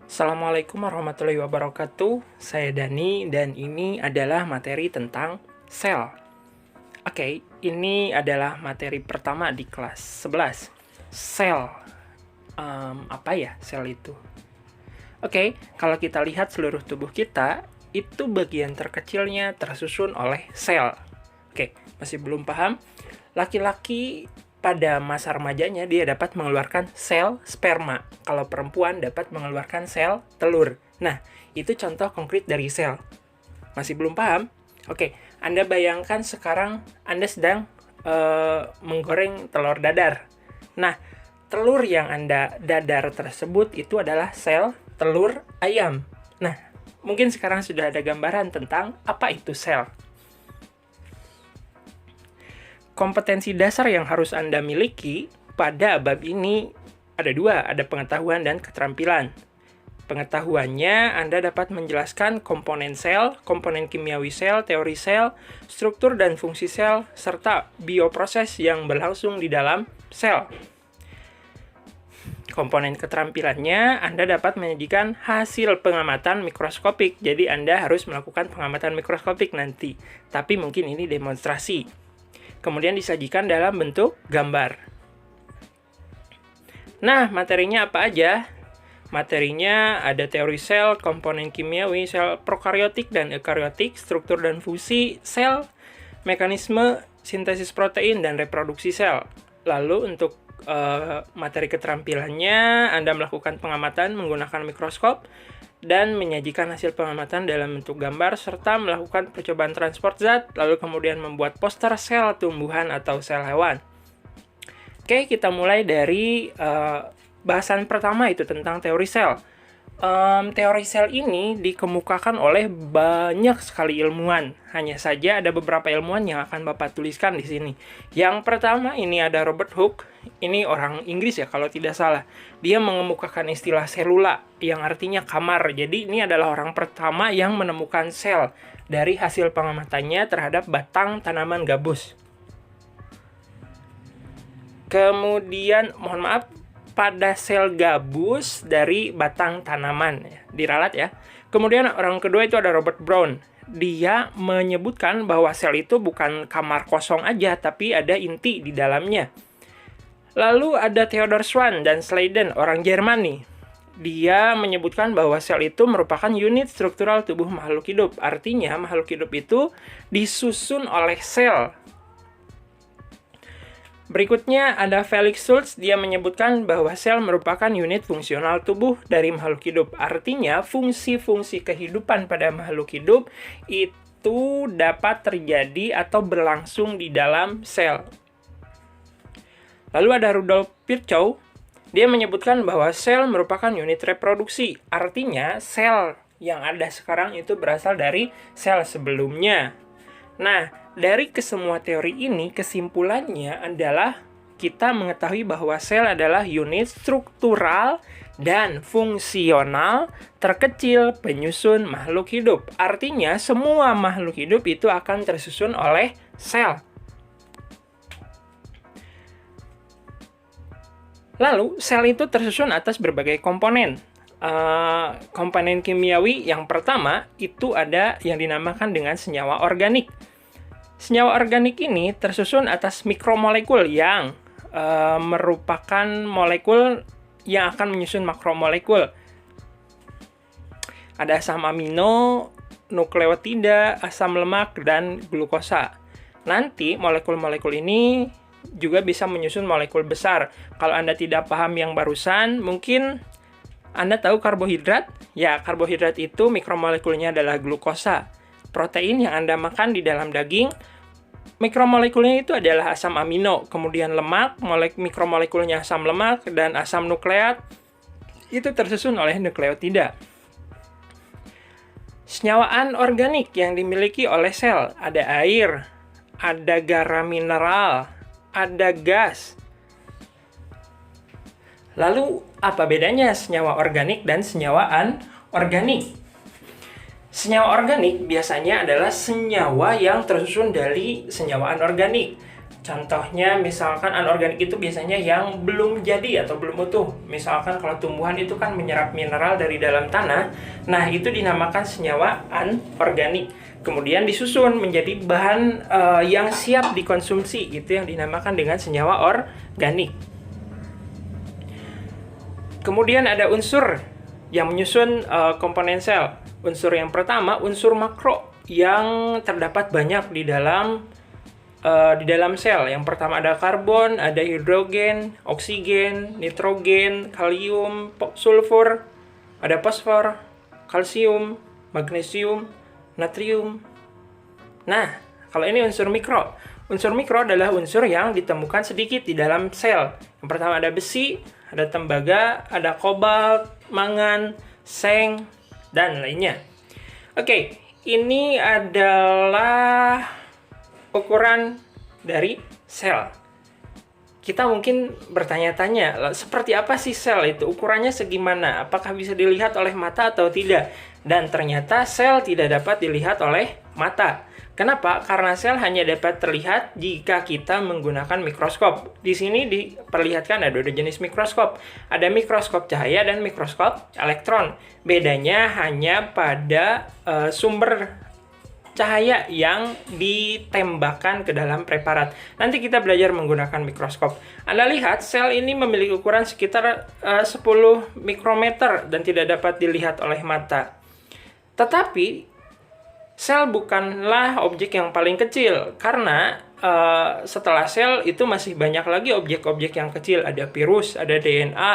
Assalamualaikum warahmatullahi wabarakatuh. Saya Dani dan ini adalah materi tentang sel. Oke, ini adalah materi pertama di kelas 11. Sel. Apa ya sel itu? Oke, kalau kita lihat seluruh tubuh kita, itu bagian terkecilnya tersusun oleh sel. Oke, masih belum paham? Laki-laki pada masa remajanya dia dapat mengeluarkan sel sperma. Kalau perempuan dapat mengeluarkan sel telur. Nah, itu contoh konkret dari sel. Masih belum paham? Oke, Anda bayangkan sekarang Anda sedang menggoreng telur dadar. Nah, telur yang Anda dadar tersebut itu adalah sel telur ayam. Nah, mungkin sekarang sudah ada gambaran tentang apa itu sel. Kompetensi dasar yang harus Anda miliki pada bab ini ada dua, ada pengetahuan dan keterampilan. Pengetahuannya, Anda dapat menjelaskan komponen sel, komponen kimiawi sel, teori sel, struktur dan fungsi sel, serta bioproses yang berlangsung di dalam sel. Komponen keterampilannya, Anda dapat menyajikan hasil pengamatan mikroskopik. Jadi Anda harus melakukan pengamatan mikroskopik nanti. Tapi mungkin ini demonstrasi. Kemudian disajikan dalam bentuk gambar. Nah, materinya apa aja? Materinya ada teori sel, komponen kimiawi, sel prokaryotik dan eukaryotik, struktur dan fungsi sel, mekanisme sintesis protein dan reproduksi sel. Lalu untuk materi keterampilannya, Anda melakukan pengamatan menggunakan mikroskop dan menyajikan hasil pengamatan dalam bentuk gambar, serta melakukan percobaan transport zat, lalu kemudian membuat poster sel tumbuhan atau sel hewan. Oke, kita mulai dari bahasan pertama, itu tentang teori sel. Teori sel ini dikemukakan oleh banyak sekali ilmuwan. Hanya saja ada beberapa ilmuwan yang akan Bapak tuliskan di sini. Yang pertama ini ada Robert Hooke. Ini orang Inggris ya kalau tidak salah. Dia mengemukakan istilah selula yang artinya kamar. Jadi ini adalah orang pertama yang menemukan sel dari hasil pengamatannya terhadap batang tanaman gabus. Kemudian, mohon maaf, pada sel gabus dari batang tanaman diralat ya. Kemudian orang kedua itu ada Robert Brown. Dia menyebutkan bahwa sel itu bukan kamar kosong aja, tapi ada inti di dalamnya. Lalu ada Theodor Schwann dan Schleiden, orang Jerman nih. Dia menyebutkan bahwa sel itu merupakan unit struktural tubuh makhluk hidup. Artinya makhluk hidup itu disusun oleh sel. Berikutnya ada Felix Schultz, dia menyebutkan bahwa sel merupakan unit fungsional tubuh dari makhluk hidup. Artinya fungsi-fungsi kehidupan pada makhluk hidup itu dapat terjadi atau berlangsung di dalam sel. Lalu ada Rudolf Virchow, dia menyebutkan bahwa sel merupakan unit reproduksi. Artinya sel yang ada sekarang itu berasal dari sel sebelumnya. Nah, dari kesemua teori ini, kesimpulannya adalah kita mengetahui bahwa sel adalah unit struktural dan fungsional terkecil penyusun makhluk hidup. Artinya, semua makhluk hidup itu akan tersusun oleh sel. Lalu, sel itu tersusun atas berbagai komponen. Komponen kimiawi yang pertama itu ada yang dinamakan dengan senyawa organik. Senyawa organik ini tersusun atas mikromolekul yang merupakan molekul yang akan menyusun makromolekul. Ada asam amino, nukleotida, asam lemak, dan glukosa. Nanti molekul-molekul ini juga bisa menyusun molekul besar. Kalau Anda tidak paham yang barusan, mungkin Anda tahu karbohidrat? Ya, karbohidrat itu mikromolekulnya adalah glukosa. Protein yang Anda makan di dalam daging, mikromolekulnya itu adalah asam amino. Kemudian lemak, mikromolekulnya asam lemak, dan asam nukleat itu tersusun oleh nukleotida. Senyawa anorganik yang dimiliki oleh sel, ada air, ada garam mineral, ada gas. Lalu, apa bedanya senyawa organik dan senyawa anorganik? Senyawa organik biasanya adalah senyawa yang tersusun dari senyawa anorganik. Contohnya misalkan anorganik itu biasanya yang belum jadi atau belum utuh. Misalkan kalau tumbuhan itu kan menyerap mineral dari dalam tanah, nah itu dinamakan senyawa anorganik. Kemudian disusun menjadi bahan yang siap dikonsumsi, itu yang dinamakan dengan senyawa organik. Kemudian ada unsur yang menyusun komponen sel. Unsur yang pertama, unsur makro yang terdapat banyak di dalam sel. Yang pertama ada karbon, ada hidrogen, oksigen, nitrogen, kalium, sulfur, ada fosfor, kalsium, magnesium, natrium. Nah, kalau ini unsur mikro. Unsur mikro adalah unsur yang ditemukan sedikit di dalam sel. Yang pertama ada besi, ada tembaga, ada kobalt, mangan, seng, dan lainnya. Oke, ini adalah ukuran dari sel. Kita mungkin bertanya-tanya, seperti apa sih sel itu? Ukurannya segimana? Apakah bisa dilihat oleh mata atau tidak? Dan ternyata sel tidak dapat dilihat oleh mata. Kenapa? Karena sel hanya dapat terlihat jika kita menggunakan mikroskop. Di sini diperlihatkan ada dua jenis mikroskop. Ada mikroskop cahaya dan mikroskop elektron. Bedanya hanya pada sumber cahaya yang ditembakkan ke dalam preparat. Nanti kita belajar menggunakan mikroskop. Anda lihat sel ini memiliki ukuran sekitar 10 mikrometer dan tidak dapat dilihat oleh mata. Tetapi sel bukanlah objek yang paling kecil, karena setelah sel itu masih banyak lagi objek-objek yang kecil. Ada virus, ada DNA,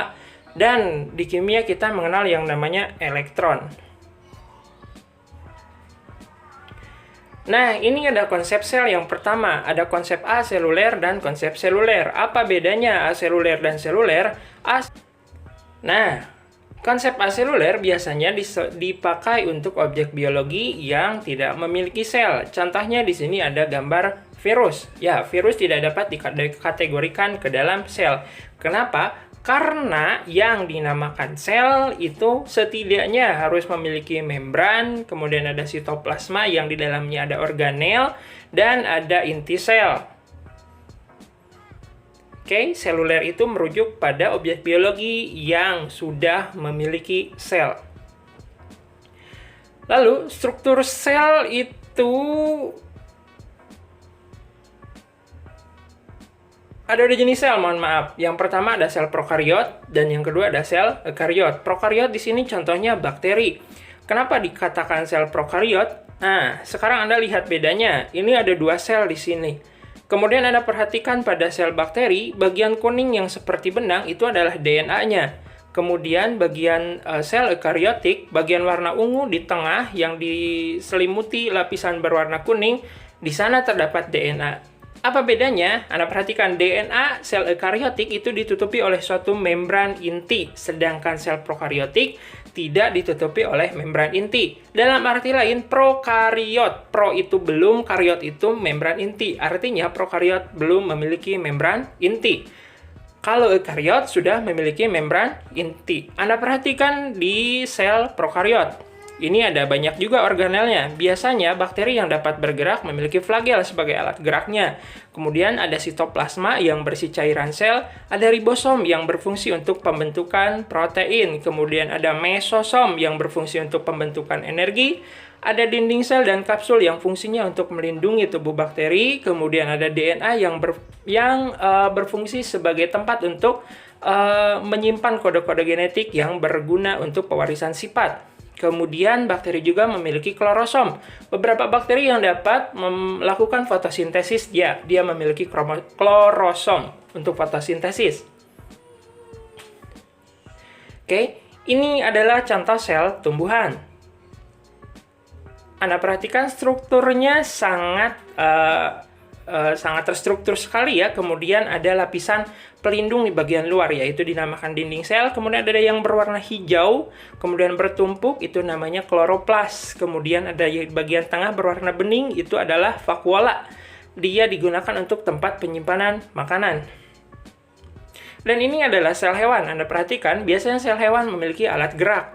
dan di kimia kita mengenal yang namanya elektron. Nah, ini ada konsep sel yang pertama. Ada konsep aseluler dan konsep seluler. Apa bedanya aseluler dan seluler? Nah, konsep aseluler biasanya dipakai untuk objek biologi yang tidak memiliki sel. Contohnya di sini ada gambar virus. Ya, virus tidak dapat dikategorikan ke dalam sel. Kenapa? Karena yang dinamakan sel itu setidaknya harus memiliki membran, kemudian ada sitoplasma yang di dalamnya ada organel, dan ada inti sel. Oke, seluler itu merujuk pada objek biologi yang sudah memiliki sel. Lalu, struktur sel itu ada dua jenis sel, mohon maaf. Yang pertama ada sel prokariot dan yang kedua ada sel eukariot. Prokariot di sini contohnya bakteri. Kenapa dikatakan sel prokariot? Nah, sekarang Anda lihat bedanya. Ini ada dua sel di sini. Kemudian Anda perhatikan pada sel bakteri, bagian kuning yang seperti benang itu adalah DNA-nya. Kemudian bagian sel eukariotik, bagian warna ungu di tengah yang diselimuti lapisan berwarna kuning, di sana terdapat DNA. Apa bedanya? Anda perhatikan DNA sel eukariotik itu ditutupi oleh suatu membran inti, sedangkan sel prokariotik tidak ditutupi oleh membran inti. Dalam arti lain, prokariot. Pro itu belum, kariot itu membran inti. Artinya prokariot belum memiliki membran inti. Kalau eukariot sudah memiliki membran inti. Anda perhatikan di sel prokariot. Ini ada banyak juga organelnya. Biasanya bakteri yang dapat bergerak memiliki flagel sebagai alat geraknya. Kemudian ada sitoplasma yang berisi cairan sel, ada ribosom yang berfungsi untuk pembentukan protein, kemudian ada mesosom yang berfungsi untuk pembentukan energi, ada dinding sel dan kapsul yang fungsinya untuk melindungi tubuh bakteri, kemudian ada DNA yang berfungsi sebagai tempat untuk menyimpan kode-kode genetik yang berguna untuk pewarisan sifat. Kemudian bakteri juga memiliki klorosom. Beberapa bakteri yang dapat melakukan fotosintesis, dia memiliki klorosom untuk fotosintesis. Oke, ini adalah contoh sel tumbuhan. Anda perhatikan strukturnya sangat terstruktur sekali ya. Kemudian ada lapisan pelindung di bagian luar, yaitu dinamakan dinding sel. Kemudian ada yang berwarna hijau, kemudian bertumpuk, itu namanya kloroplas. Kemudian ada bagian tengah berwarna bening, itu adalah vakuola. Dia digunakan untuk tempat penyimpanan makanan. Dan ini adalah sel hewan. Anda perhatikan, biasanya sel hewan memiliki alat gerak,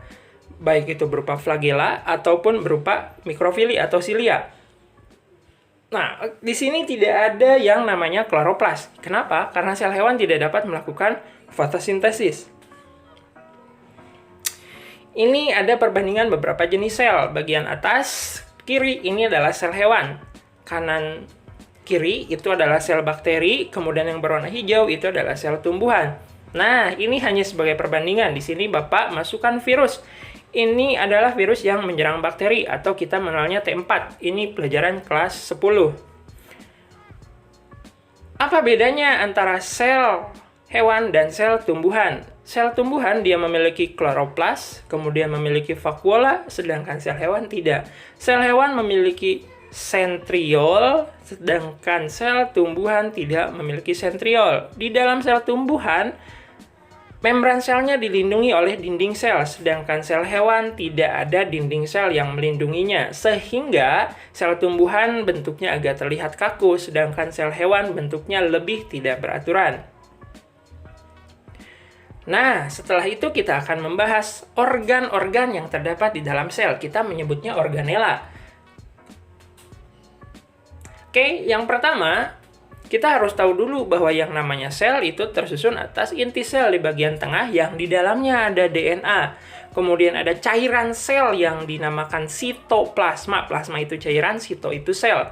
baik itu berupa flagela ataupun berupa mikrofili atau silia. Nah, di sini tidak ada yang namanya kloroplas. Kenapa? Karena sel hewan tidak dapat melakukan fotosintesis. Ini ada perbandingan beberapa jenis sel. Bagian atas, kiri ini adalah sel hewan. Kanan kiri itu adalah sel bakteri, kemudian yang berwarna hijau itu adalah sel tumbuhan. Nah, ini hanya sebagai perbandingan. Di sini Bapak masukkan virus. Ini adalah virus yang menyerang bakteri atau kita mengenalnya T4. Ini pelajaran kelas 10. Apa bedanya antara sel hewan dan sel tumbuhan? Sel tumbuhan dia memiliki kloroplas, kemudian memiliki vakuola, sedangkan sel hewan tidak. Sel hewan memiliki sentriol, sedangkan sel tumbuhan tidak memiliki sentriol. Di dalam sel tumbuhan, membran selnya dilindungi oleh dinding sel, sedangkan sel hewan tidak ada dinding sel yang melindunginya. Sehingga sel tumbuhan bentuknya agak terlihat kaku, sedangkan sel hewan bentuknya lebih tidak beraturan. Nah, setelah itu kita akan membahas organ-organ yang terdapat di dalam sel. Kita menyebutnya organela. Oke, yang pertama, kita harus tahu dulu bahwa yang namanya sel itu tersusun atas inti sel di bagian tengah yang di dalamnya ada DNA. Kemudian ada cairan sel yang dinamakan sitoplasma. Plasma itu cairan, sito itu sel.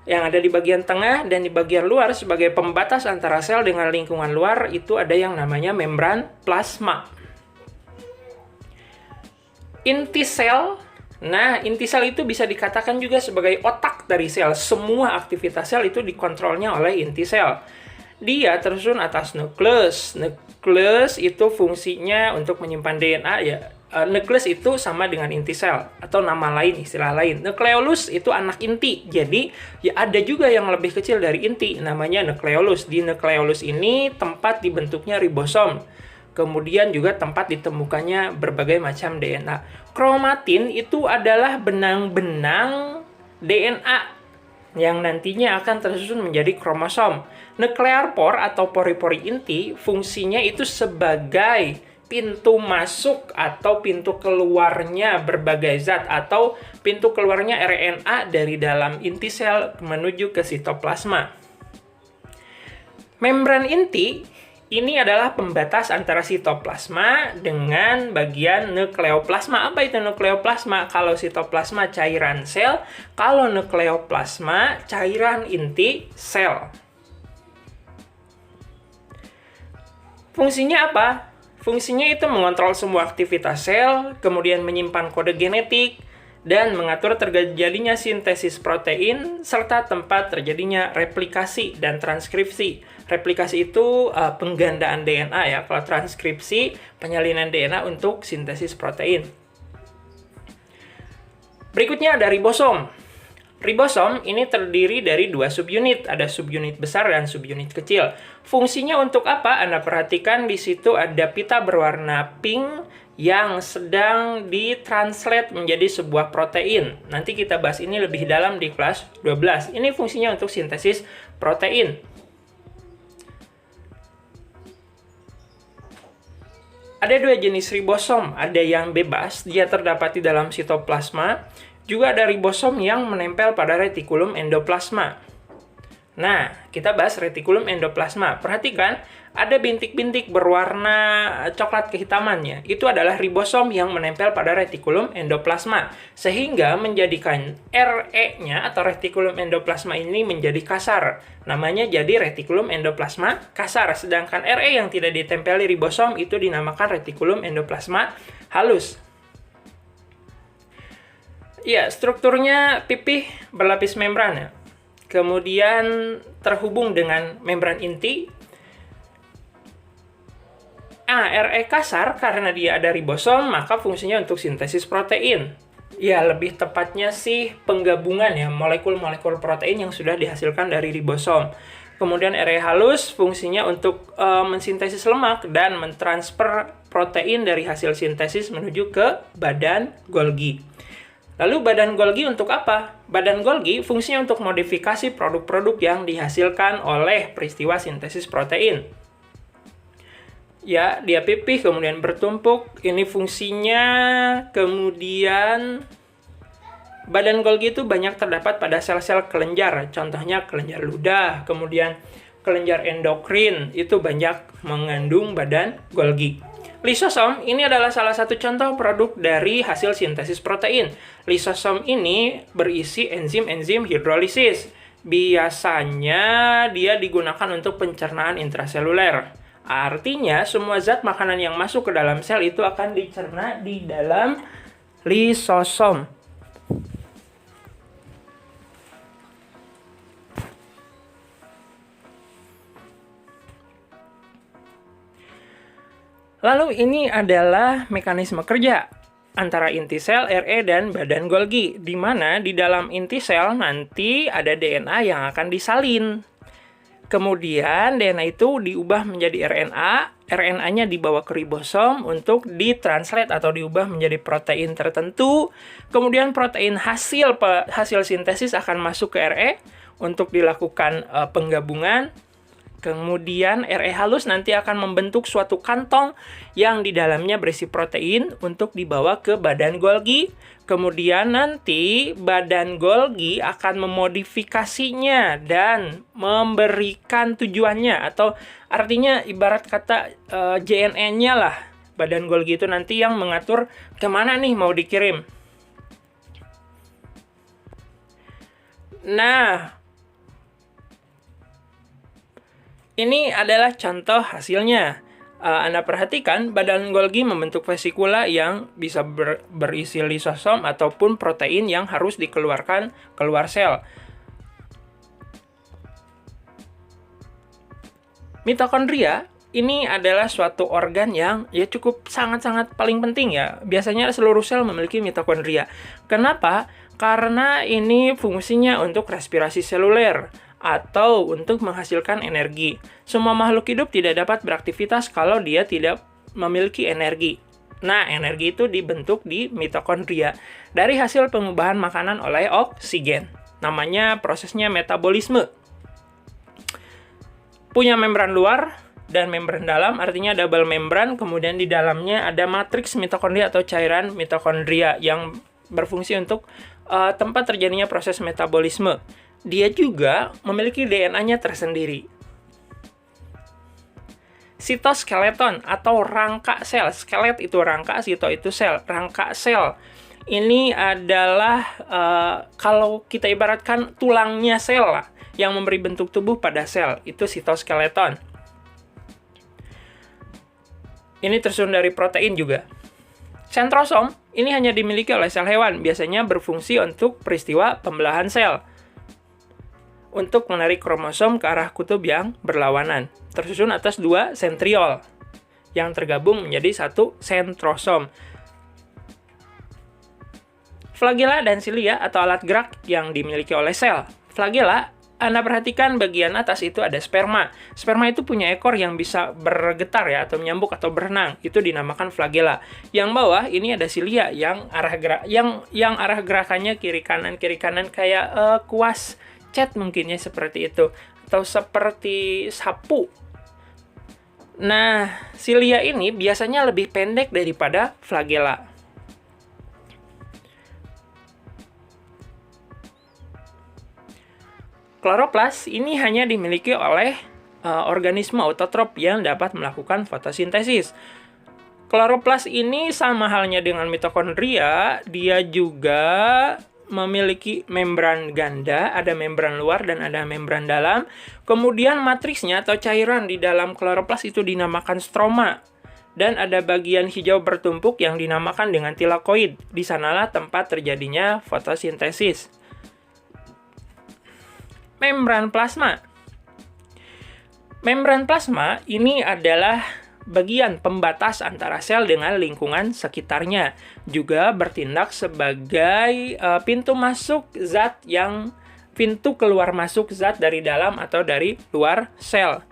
Yang ada di bagian tengah dan di bagian luar sebagai pembatas antara sel dengan lingkungan luar itu ada yang namanya membran plasma. Inti sel, nah inti sel itu bisa dikatakan juga sebagai otak dari sel. Semua aktivitas sel itu dikontrolnya oleh inti sel. Dia tersusun atas nukleus. Nukleus itu fungsinya untuk menyimpan DNA ya. Nukleus itu sama dengan inti sel atau nama lain, istilah lain. Nukleolus itu anak inti. Jadi ya ada juga yang lebih kecil dari inti namanya nukleolus. Di nukleolus ini tempat dibentuknya ribosom. Kemudian juga tempat ditemukannya berbagai macam DNA. Kromatin itu adalah benang-benang DNA yang nantinya akan tersusun menjadi kromosom. Nuklear pore atau pori-pori inti fungsinya itu sebagai pintu masuk atau pintu keluarnya berbagai zat atau pintu keluarnya RNA dari dalam inti sel menuju ke sitoplasma. Membran inti ini adalah pembatas antara sitoplasma dengan bagian nukleoplasma. Apa itu nukleoplasma? Kalau sitoplasma cairan sel, kalau nukleoplasma cairan inti sel. Fungsinya apa? Fungsinya itu mengontrol semua aktivitas sel, kemudian menyimpan kode genetik, dan mengatur terjadinya sintesis protein, serta tempat terjadinya replikasi dan transkripsi. Replikasi itu penggandaan DNA ya, kalau transkripsi penyalinan DNA untuk sintesis protein. Berikutnya ada ribosom. Ribosom ini terdiri dari dua subunit, ada subunit besar dan subunit kecil. Fungsinya untuk apa? Anda perhatikan di situ ada pita berwarna pink yang sedang ditranslate menjadi sebuah protein. Nanti kita bahas ini lebih dalam di kelas 12. Ini fungsinya untuk sintesis protein. Ada dua jenis ribosom, ada yang bebas, dia terdapat di dalam sitoplasma. Juga ada ribosom yang menempel pada retikulum endoplasma. Nah, kita bahas retikulum endoplasma. Perhatikan, ada bintik-bintik berwarna coklat kehitamannya. Itu adalah ribosom yang menempel pada retikulum endoplasma. Sehingga menjadikan RE-nya atau retikulum endoplasma ini menjadi kasar. Namanya jadi retikulum endoplasma kasar. Sedangkan RE yang tidak ditempeli ribosom itu dinamakan retikulum endoplasma halus. Ya, strukturnya pipih berlapis membran ya. Kemudian terhubung dengan membran inti. RE kasar karena dia ada ribosom, maka fungsinya untuk sintesis protein. Ya, lebih tepatnya sih penggabungan ya molekul-molekul protein yang sudah dihasilkan dari ribosom. Kemudian RE halus fungsinya untuk mensintesis lemak dan mentransfer protein dari hasil sintesis menuju ke badan Golgi. Lalu badan Golgi untuk apa? Badan Golgi fungsinya untuk modifikasi produk-produk yang dihasilkan oleh peristiwa sintesis protein. Ya, dia pipih, kemudian bertumpuk. Ini fungsinya, kemudian Badan Golgi itu banyak terdapat pada sel-sel kelenjar, contohnya kelenjar ludah, kemudian kelenjar endokrin, itu banyak mengandung badan Golgi. Lisosom ini adalah salah satu contoh produk dari hasil sintesis protein. Lisosom ini berisi enzim-enzim hidrolisis. Biasanya dia digunakan untuk pencernaan intraseluler. Artinya, semua zat makanan yang masuk ke dalam sel itu akan dicerna di dalam lisosom. Lalu ini adalah mekanisme kerja antara inti sel, RE, dan badan Golgi, di mana di dalam inti sel nanti ada DNA yang akan disalin. Kemudian DNA itu diubah menjadi RNA, RNA-nya dibawa ke ribosom untuk ditranslate atau diubah menjadi protein tertentu. Kemudian protein hasil sintesis akan masuk ke RE untuk dilakukan penggabungan. Kemudian RE halus nanti akan membentuk suatu kantong yang di dalamnya berisi protein untuk dibawa ke badan Golgi. Kemudian nanti badan Golgi akan memodifikasinya dan memberikan tujuannya, atau artinya ibarat kata JNE-nya lah. Badan Golgi itu nanti yang mengatur kemana nih mau dikirim. Nah, ini adalah contoh hasilnya. Anda perhatikan, badan Golgi membentuk vesikula yang bisa berisi lisosom ataupun protein yang harus dikeluarkan keluar sel. Mitokondria ini adalah suatu organ yang cukup sangat-sangat paling penting ya. Biasanya seluruh sel memiliki mitokondria. Kenapa? Karena ini fungsinya untuk respirasi seluler atau untuk menghasilkan energi. Semua makhluk hidup tidak dapat beraktivitas kalau dia tidak memiliki energi. Nah, energi itu dibentuk di mitokondria dari hasil pengubahan makanan oleh oksigen. Namanya prosesnya metabolisme. Punya membran luar dan membran dalam, artinya double membran. Kemudian di dalamnya ada matriks mitokondria atau cairan mitokondria yang berfungsi untuk tempat terjadinya proses metabolisme. Dia juga memiliki DNA-nya tersendiri. Sitoskeleton atau rangka sel. Skelet itu rangka, sito itu sel. Rangka sel ini adalah kalau kita ibaratkan tulangnya sel lah, yang memberi bentuk tubuh pada sel. Itu sitoskeleton. Ini tersusun dari protein juga. Sentrosom ini hanya dimiliki oleh sel hewan. Biasanya berfungsi untuk peristiwa pembelahan sel, untuk menarik kromosom ke arah kutub yang berlawanan. Tersusun atas 2 sentriol yang tergabung menjadi 1 sentrosom. Flagella dan silia atau alat gerak yang dimiliki oleh sel. Flagella, Anda perhatikan bagian atas itu ada sperma. Sperma itu punya ekor yang bisa bergetar ya, atau menyambuk atau berenang. Itu dinamakan flagella. Yang bawah ini ada silia yang arah gerakannya kiri kanan kayak kuas cat mungkin ya, seperti itu, atau seperti sapu. Nah, silia ini biasanya lebih pendek daripada flagella. Kloroplas ini hanya dimiliki oleh organisme autotrop yang dapat melakukan fotosintesis. Kloroplas ini sama halnya dengan mitokondria, dia juga memiliki membran ganda, ada membran luar dan ada membran dalam. Kemudian matriksnya atau cairan di dalam kloroplas itu dinamakan stroma. Dan ada bagian hijau bertumpuk yang dinamakan dengan tilakoid. Di sanalah tempat terjadinya fotosintesis. Membran plasma. Membran plasma ini adalah bagian pembatas antara sel dengan lingkungan sekitarnya. Juga bertindak sebagai pintu keluar masuk zat dari dalam atau dari luar sel.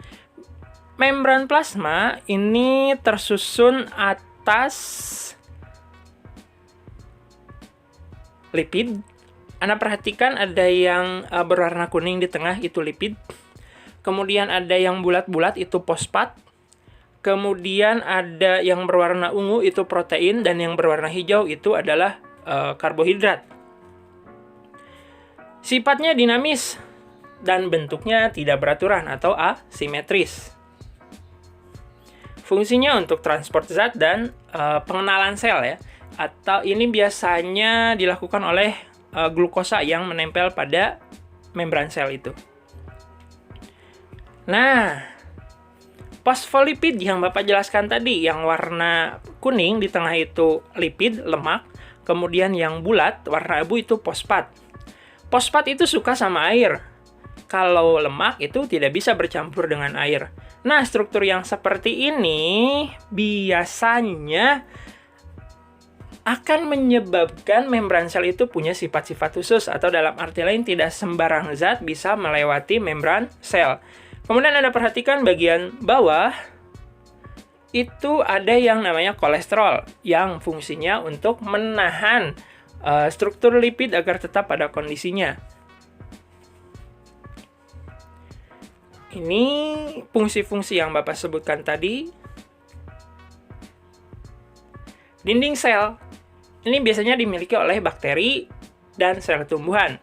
Membran plasma ini tersusun atas lipid. Anda perhatikan ada yang berwarna kuning di tengah, itu lipid. Kemudian ada yang bulat-bulat, itu fosfat. Kemudian ada yang berwarna ungu, itu protein, dan yang berwarna hijau itu adalah karbohidrat. Sifatnya dinamis dan bentuknya tidak beraturan atau asimetris. Fungsinya untuk transport zat dan pengenalan sel ya. Atau ini biasanya dilakukan oleh glukosa yang menempel pada membran sel itu. Nah, fosfolipid yang Bapak jelaskan tadi, yang warna kuning di tengah itu lipid, lemak, kemudian yang bulat, warna abu itu fosfat. Fosfat itu suka sama air. Kalau lemak itu tidak bisa bercampur dengan air. Nah, struktur yang seperti ini biasanya akan menyebabkan membran sel itu punya sifat-sifat khusus, atau dalam arti lain tidak sembarang zat bisa melewati membran sel. Kemudian Anda perhatikan bagian bawah, itu ada yang namanya kolesterol, yang fungsinya untuk menahan struktur lipid agar tetap pada kondisinya. Ini fungsi-fungsi yang Bapak sebutkan tadi. Dinding sel. Ini biasanya dimiliki oleh bakteri dan sel tumbuhan.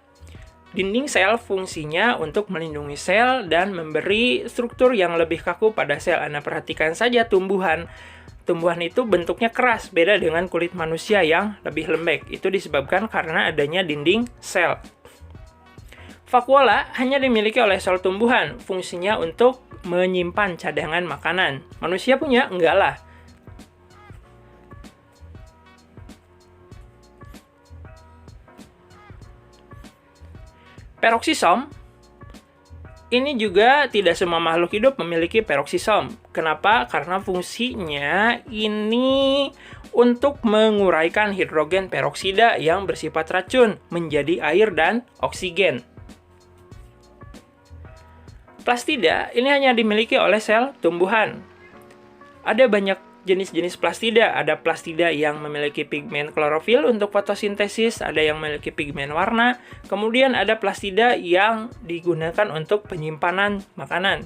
Dinding sel fungsinya untuk melindungi sel dan memberi struktur yang lebih kaku pada sel. Anda perhatikan saja tumbuhan. Tumbuhan itu bentuknya keras, beda dengan kulit manusia yang lebih lembek. Itu disebabkan karena adanya dinding sel. Vakuola hanya dimiliki oleh sel tumbuhan, fungsinya untuk menyimpan cadangan makanan. Manusia punya? Enggak lah. Peroksisom, ini juga tidak semua makhluk hidup memiliki peroksisom. Kenapa? Karena fungsinya ini untuk menguraikan hidrogen peroksida yang bersifat racun menjadi air dan oksigen. Plastida ini hanya dimiliki oleh sel tumbuhan. Ada banyak jenis-jenis plastida. Ada plastida yang memiliki pigmen klorofil untuk fotosintesis, ada yang memiliki pigmen warna, kemudian ada plastida yang digunakan untuk penyimpanan makanan.